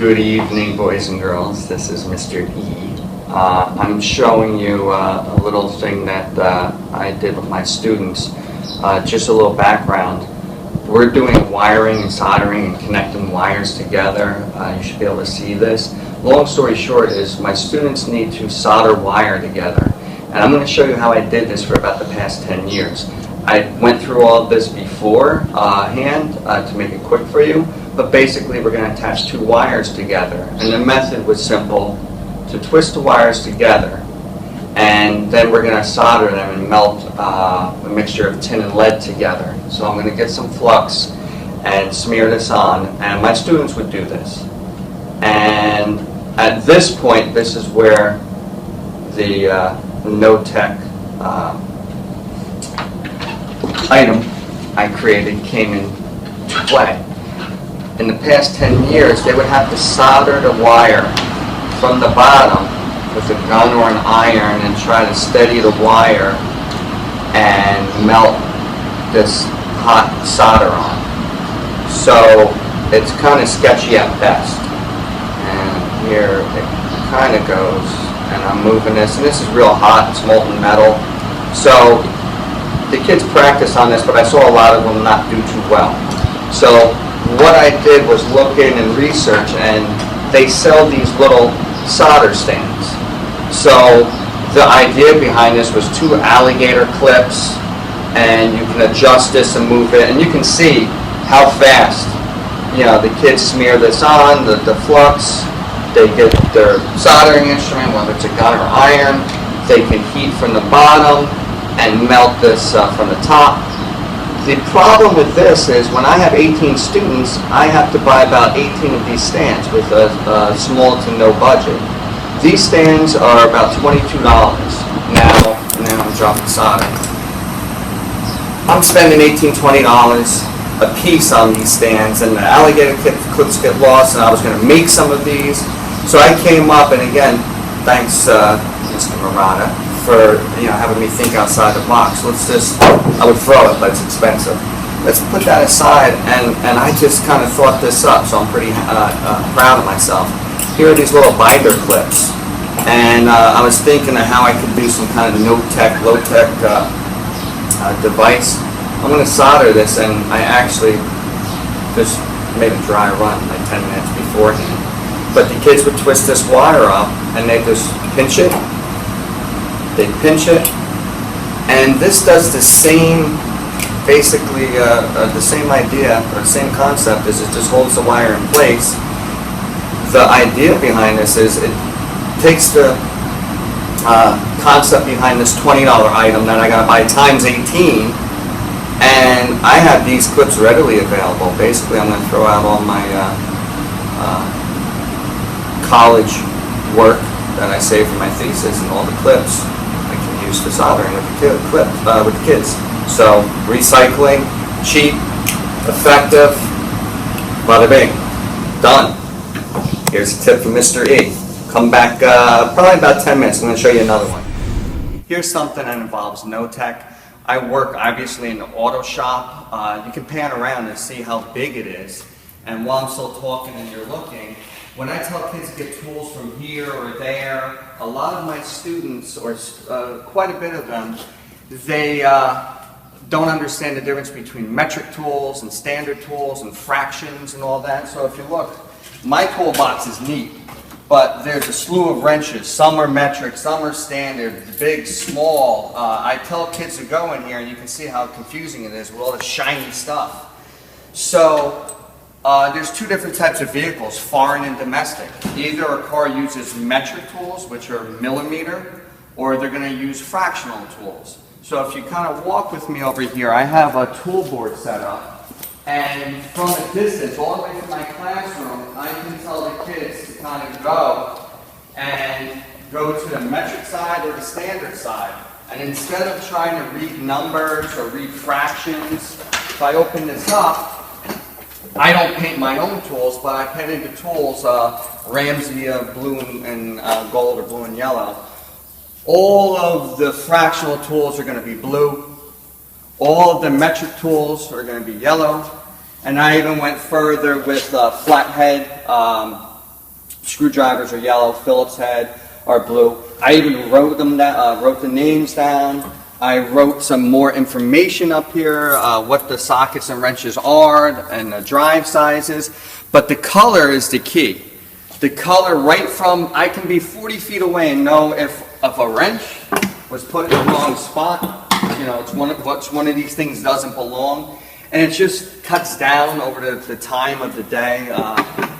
Good evening, boys and girls. This is Mr. E. I'm showing you a little thing that I did with my students. Just a little background. We're doing wiring and soldering and connecting wires together. You should be able to see this. Long story short is my students need to solder wire together. And I'm going to show you how I did this for about the past 10 years. I went through all of this beforehand to make it quick for you. But basically, we're going to attach two wires together. And the method was simple: to twist the wires together, and then we're going to solder them and melt a mixture of tin and lead together. So I'm going to get some flux and smear this on, and my students would do this. And at this point, this is where the no-tech item I created came into play. In the past 10 years, they would have to solder the wire from the bottom with a gun or an iron and try to steady the wire and melt this hot solder on. So it's kind of sketchy at best. And here it kind of goes, and I'm moving this, and this is real hot, it's molten metal. So the kids practice on this, but I saw a lot of them not do too well. So what I did was look in and research, and they sell these little solder stands. So the idea behind this was two alligator clips, and you can adjust this and move it, and you can see how fast, the kids smear this on, the flux, they get their soldering instrument, whether it's a gun or iron, they can heat from the bottom and melt this from the top. The problem with this is when I have 18 students, I have to buy about 18 of these stands with a small to no budget. These stands are about $22. Now I'm dropping solder. I'm spending $18, $20 a piece on these stands, and the alligator clips get lost, and I was going to make some of these. So I came up, and again, thanks Mr. Murata for having me think outside the box. I would throw it, but it's expensive. Let's put that aside, and I just kind of thought this up, so I'm pretty proud of myself. Here are these little binder clips, and I was thinking of how I could do some kind of no-tech, low-tech device. I'm going to solder this, and I actually just made a dry run like 10 minutes beforehand. But the kids would twist this wire up, and they just pinch it. They pinch it, and this does the same, basically the same idea or the same concept as it just holds the wire in place. The idea behind this is it takes the concept behind this $20 item that I got to buy times 18, and I have these clips readily available. Basically, I'm going to throw out all my college work that I saved for my thesis and all the clips I can use for soldering with the kids. So recycling, cheap, effective, bada bing, done. Here's a tip from Mr. E. Come back probably about 10 minutes. I'm going to show you another one. Here's something that involves no tech. I work obviously in the auto shop. You can pan around and see how big it is. And while I'm still talking and you're looking, when I tell kids to get tools from here or there, a lot of my students, or quite a bit of them, they don't understand the difference between metric tools and standard tools and fractions and all that. So if you look, my toolbox is neat, but there's a slew of wrenches. Some are metric, some are standard, big, small. I tell kids to go in here, and you can see how confusing it is with all this shiny stuff. So there's two different types of vehicles, foreign and domestic. Either a car uses metric tools, which are millimeter, or they're going to use fractional tools. So if you kind of walk with me over here, I have a tool board set up, and from a distance, all the way from my classroom, I can tell the kids to kind of go to the metric side or the standard side. And instead of trying to read numbers or read fractions, if I open this up, I don't paint my own tools, but I paint into tools Ramsey blue and gold, or blue and yellow. All of the fractional tools are going to be blue. All of the metric tools are going to be yellow. And I even went further with flathead screwdrivers are yellow, Phillips head are blue. I even wrote them down, wrote the names down. I wrote some more information up here, what the sockets and wrenches are and the drive sizes. But the color is the key. The color right from, I can be 40 feet away and know if a wrench was put in the wrong spot. You know, it's one of these things doesn't belong. And it just cuts down over the time of the day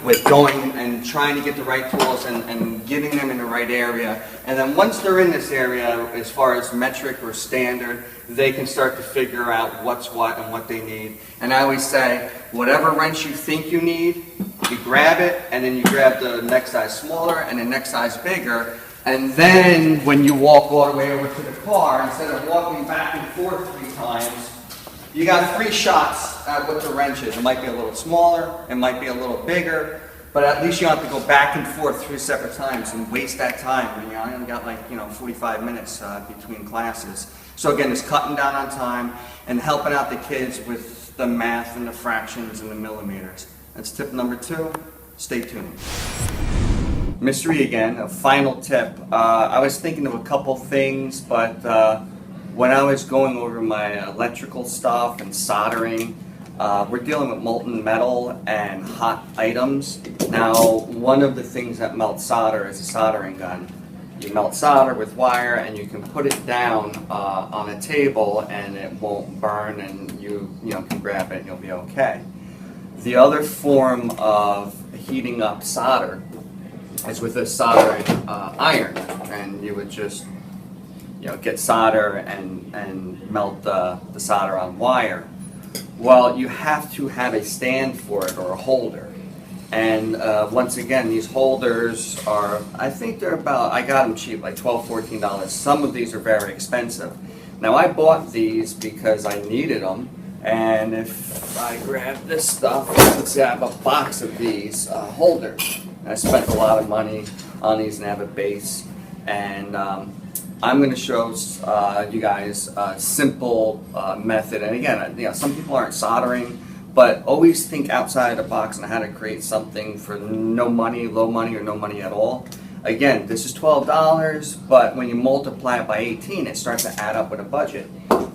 with going and trying to get the right tools and getting them in the right area. And then once they're in this area, as far as metric or standard, they can start to figure out what's what and what they need. And I always say, whatever wrench you think you need, you grab it, and then you grab the next size smaller and the next size bigger. And then when you walk all the way over to the car, instead of walking back and forth 3 times, you got 3 shots at what the wrench is. It might be a little smaller, it might be a little bigger, but at least you don't have to go back and forth 3 separate times and waste that time. You know, I only got 45 minutes between classes. So again, it's cutting down on time and helping out the kids with the math and the fractions and the millimeters. That's tip number 2. Stay tuned. Mystery again, a final tip. I was thinking of a couple things, but when I was going over my electrical stuff and soldering, we're dealing with molten metal and hot items. Now, one of the things that melts solder is a soldering gun. You melt solder with wire and you can put it down on a table and it won't burn, and you can grab it and you'll be okay. The other form of heating up solder is with a soldering iron, and you would just get solder and melt the solder on wire. Well, you have to have a stand for it or a holder. And once again, these holders are, I think they're about, I got them cheap, like $12, $14. Some of these are very expensive. Now, I bought these because I needed them. And if I grab this stuff, let's say I have a box of these holders. I spent a lot of money on these and have a base. And I'm going to show you guys a simple method. And again, some people aren't soldering, but always think outside the box on how to create something for no money, low money, or no money at all. Again, this is $12, but when you multiply it by 18, it starts to add up with a budget.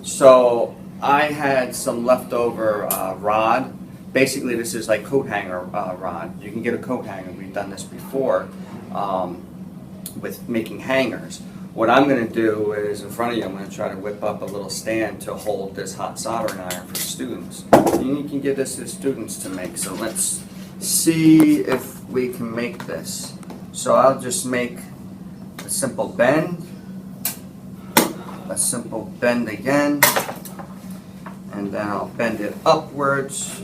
So I had some leftover rod. Basically, this is like coat hanger rod. You can get a coat hanger. We've done this before with making hangers. What I'm going to do is, in front of you, I'm going to try to whip up a little stand to hold this hot soldering iron for students. And you can give this to students to make. So let's see if we can make this. So I'll just make a simple bend again, and then I'll bend it upwards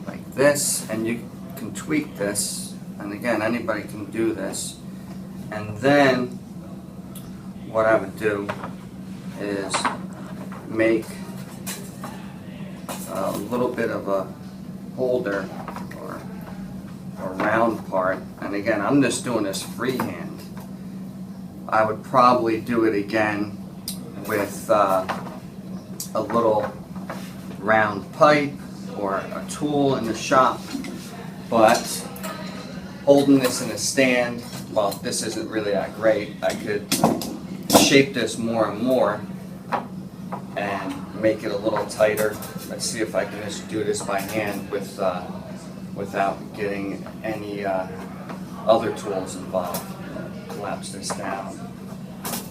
like this, and you can tweak this, and again, anybody can do this. And then what I would do is make a little bit of a holder or a round part, and again, I'm just doing this freehand. I would probably do it again with a little round pipe or a tool in the shop, but holding this in a stand, well, this isn't really that great. I could shape this more and more and make it a little tighter. Let's see if I can just do this by hand without getting any other tools involved. Collapse this down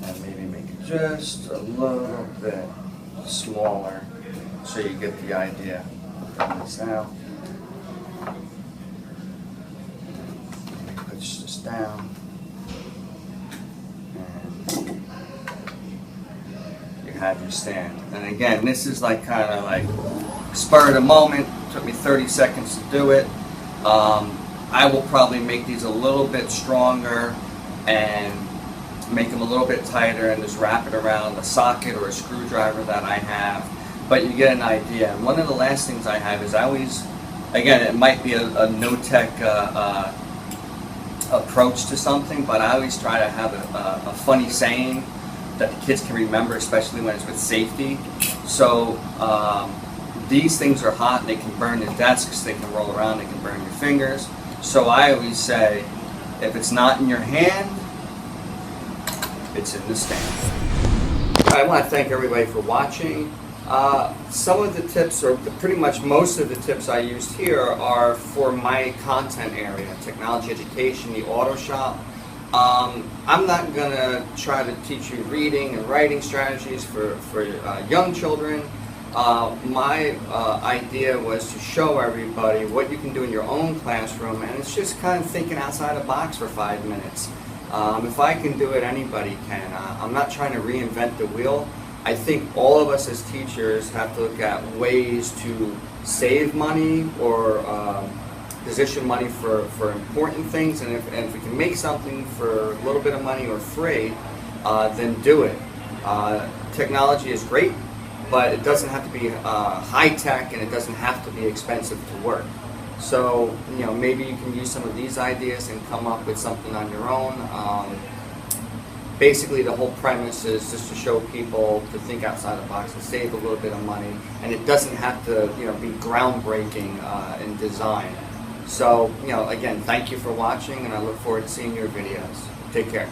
and maybe make it just a little bit smaller so you get the idea. Bring this out. Push this down. And you have your stand. And again, this is like kind of like spur of the moment. Took me 30 seconds to do it. I will probably make these a little bit stronger and make them a little bit tighter and just wrap it around a socket or a screwdriver that I have. But you get an idea. And one of the last things I have is I always, again, it might be a no-tech approach to something, but I always try to have a funny saying that the kids can remember, especially when it's with safety. So these things are hot, they can burn your desks, they can roll around, they can burn your fingers. So I always say, If it's not in your hand, it's in the stand. I want to thank everybody for watching. Some of the tips, or pretty much most of the tips I used here, are for my content area, technology education, the auto shop. I'm not going to try to teach you reading and writing strategies for young children. My idea was to show everybody what you can do in your own classroom, and it's just kind of thinking outside the box for 5 minutes. If I can do it, anybody can. I'm not trying to reinvent the wheel. I think all of us as teachers have to look at ways to save money or position money for important things, and if we can make something for a little bit of money or free, then do it. Technology is great, but it doesn't have to be high-tech, and it doesn't have to be expensive to work. So, maybe you can use some of these ideas and come up with something on your own. Basically, the whole premise is just to show people to think outside the box and save a little bit of money, and it doesn't have to, be groundbreaking in design. So, again, thank you for watching, and I look forward to seeing your videos. Take care.